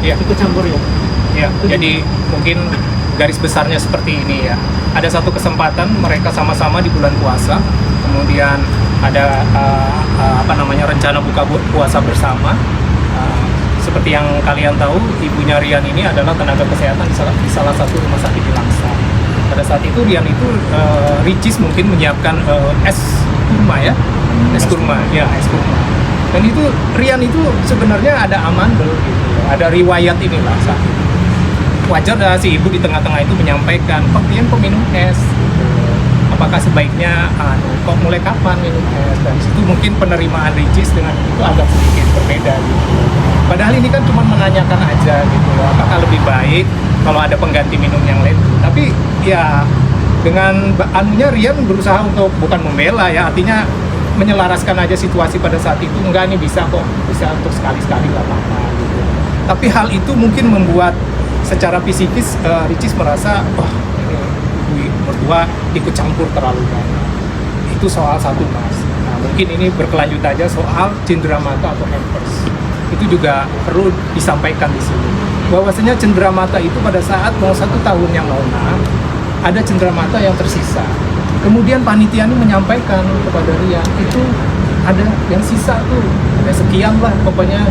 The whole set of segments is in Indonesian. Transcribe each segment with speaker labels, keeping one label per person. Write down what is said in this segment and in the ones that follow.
Speaker 1: Iya.
Speaker 2: ikut campur ya.
Speaker 1: Ya, jadi mungkin garis besarnya seperti ini ya. Ada satu kesempatan mereka sama-sama di bulan puasa, kemudian ada rencana buka puasa bersama. Seperti yang kalian tahu, ibunya Rian ini adalah tenaga kesehatan di salah satu rumah sakit di Langsa. Pada saat itu Rian itu Ricis mungkin menyiapkan es kurma ya, es kurma. Dan itu Rian itu sebenarnya ada amandel gitu, ada riwayat inilah saat itu. Wajar dah si ibu di tengah-tengah itu menyampaikan, Pak Rian kok minum es? Apakah sebaiknya, kok mulai kapan minum es? Dan situ mungkin penerimaan Ricis dengan itu agak sedikit berbeda gitu. Padahal ini kan cuma menanyakan aja gitu, apakah lebih baik kalau ada pengganti minum yang lain. Tapi ya dengan anunya Rian berusaha untuk bukan membela ya, artinya menyelaraskan aja situasi pada saat itu. Enggak, ini bisa kok, bisa untuk sekali-sekali nggak apa-apa gitu. Tapi hal itu mungkin membuat secara fisikis Ricis merasa, wah ini ibu mertua ikut campur terlalu banyak. Itu soal satu mas. Nah, mungkin ini berkelanjut aja soal cenderamata atau hampers. Itu juga perlu disampaikan di sini. Bahwasanya cenderamata itu pada saat mau 1 tahun yang Nona, ada cenderamata yang tersisa. Kemudian panitia ini menyampaikan kepada Rian, itu ada yang sisa tuh, ada sekian lah, pokoknya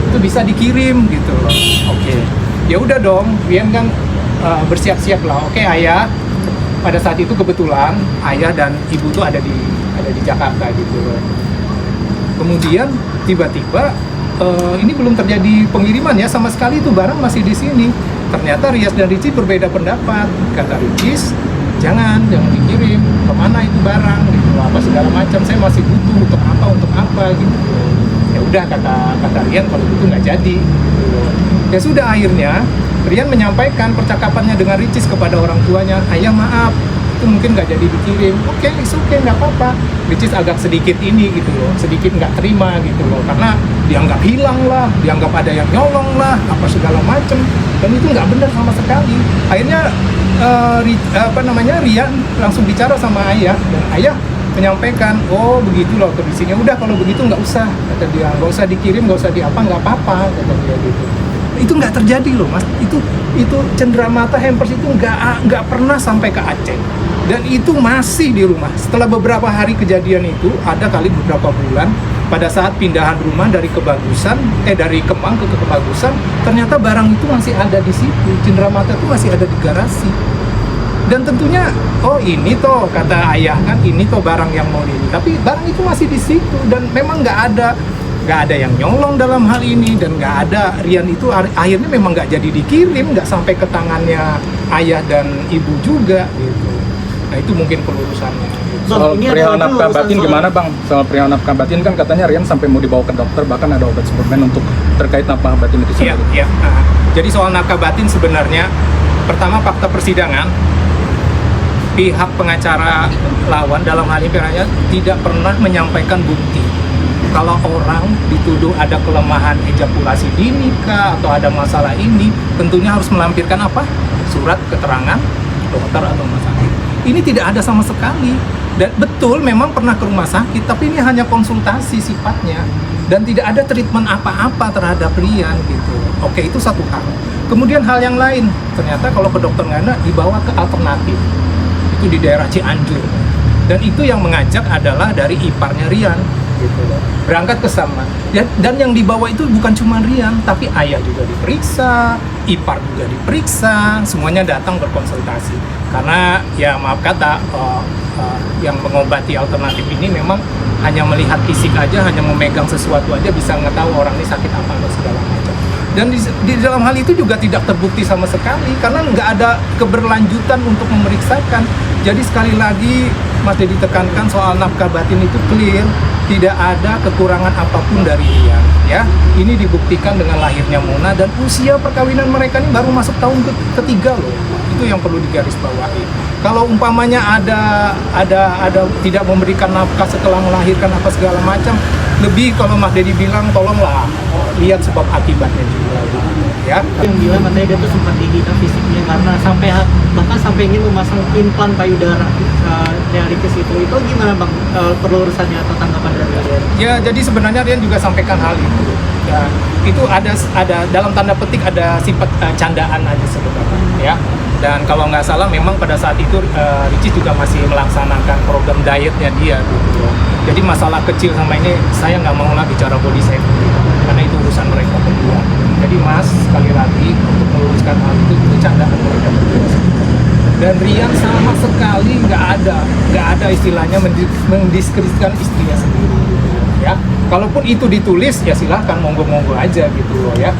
Speaker 1: itu bisa dikirim gitu loh. Oke. Ya udah dong, Rian kan bersiap-siap lah. Oke, ayah pada saat itu kebetulan ayah dan ibu tuh ada di Jakarta gitu loh. Kemudian tiba-tiba ini belum terjadi pengiriman ya, sama sekali itu barang masih di sini. Ternyata Rias dan Ricis berbeda pendapat. Kata Ricis, jangan dikirim, kemana itu barang gitu, apa segala macam, saya masih butuh untuk apa gitu. Ya udah kata Rian, kalau gitu nggak jadi gitu. Ya sudah, akhirnya Rian menyampaikan percakapannya dengan Ricis kepada orang tuanya, ayah maaf, itu mungkin nggak jadi dikirim. Oke, nggak apa-apa. Ricis agak sedikit ini gitu loh, sedikit nggak terima gitu loh, karena dianggap hilang lah, dianggap ada yang nyolong lah, apa segala macem, dan itu nggak benar sama sekali. Akhirnya Rian langsung bicara sama ayah, dan ayah menyampaikan, oh begitu loh kondisinya, udah kalau begitu nggak usah, kata dia, nggak usah dikirim, nggak usah nggak apa-apa, kata dia gitu. Itu nggak terjadi loh mas, itu cenderamata hampers itu nggak pernah sampai ke Aceh, dan itu masih di rumah. Setelah beberapa hari kejadian itu, ada kali beberapa bulan, pada saat pindahan rumah dari Kemang ke Kebagusan, ternyata barang itu masih ada di situ, cenderamata itu masih ada di garasi. Dan tentunya, oh ini toh kata ayah kan, ini toh barang yang mau ini, tapi barang itu masih di situ, dan memang nggak ada yang nyolong dalam hal ini, dan nggak ada, Rian itu akhirnya memang nggak jadi dikirim, nggak sampai ke tangannya ayah dan ibu juga gitu. Nah itu mungkin pelurusannya.
Speaker 3: Soal perihal nafkah batin gimana bang? Soal perihal nafkah batin kan katanya Rian sampai mau dibawa ke dokter, bahkan ada obat suplemen untuk terkait nafkah batin itu sendiri.
Speaker 1: Iya. Jadi soal nafkah batin sebenarnya, pertama fakta persidangan, pihak pengacara lawan dalam hal ini tidak pernah menyampaikan bukti. Kalau orang dituduh ada kelemahan ejakulasi dini kah, atau ada masalah ini, tentunya harus melampirkan apa? Surat keterangan dokter atau rumah sakit. Ini tidak ada sama sekali. Dan betul memang pernah ke rumah sakit, tapi ini hanya konsultasi sifatnya, dan tidak ada treatment apa-apa terhadap Rian gitu. Oke, itu satu hal. Kemudian hal yang lain, ternyata kalau ke dokter Ngana dibawa ke alternatif, itu di daerah Cianjur, dan itu yang mengajak adalah dari iparnya Rian gitu loh, berangkat ke sana. Dan yang dibawa itu bukan cuma Rian, tapi ayah juga diperiksa, ipar juga diperiksa, semuanya datang berkonsultasi. Karena ya maaf kata, yang mengobati alternatif ini memang hanya melihat fisik aja, hanya memegang sesuatu aja bisa ngetahui orang ini sakit apa atau segala macam. Dan di dalam hal itu juga tidak terbukti sama sekali, karena nggak ada keberlanjutan untuk memeriksakan. Jadi sekali lagi Mas Dedi tekankan soal nafkah batin itu clear, tidak ada kekurangan apapun dari Rian. Ya, ini dibuktikan dengan lahirnya Mona, dan usia perkawinan mereka ini baru masuk tahun ketiga loh. Itu yang perlu digarisbawahi. Kalau umpamanya ada tidak memberikan nafkah setelah melahirkan apa segala macam, lebih kalau Mas Dedi bilang tolonglah lihat sebab akibatnya juga. ya.
Speaker 2: Yang bilang katanya dia tuh sempat dihina fisiknya karena bahkan sampai ingin memasang implan payudara dari ke situ. Itu gimana Bang, pelurusannya atau tanggapan dari Rian?
Speaker 1: Ya, jadi sebenarnya Rian juga sampaikan hal itu. Ya, itu ada dalam tanda petik ada sifat candaan aja sebenarnya, ya. Dan kalau nggak salah memang pada saat itu Ricis juga masih melaksanakan program dietnya dia gitu. Jadi masalah kecil sama ini saya nggak mau lah bicara body shaming gitu, karena itu urusan mereka berdua. Jadi Mas, sekali lagi untuk meluruskan hal itu candaan mereka berdua. Dan Rian sama sekali nggak ada istilahnya mendiskreditkan istrinya sendiri, ya. Kalaupun itu ditulis ya silahkan monggo-monggo aja gitu loh ya.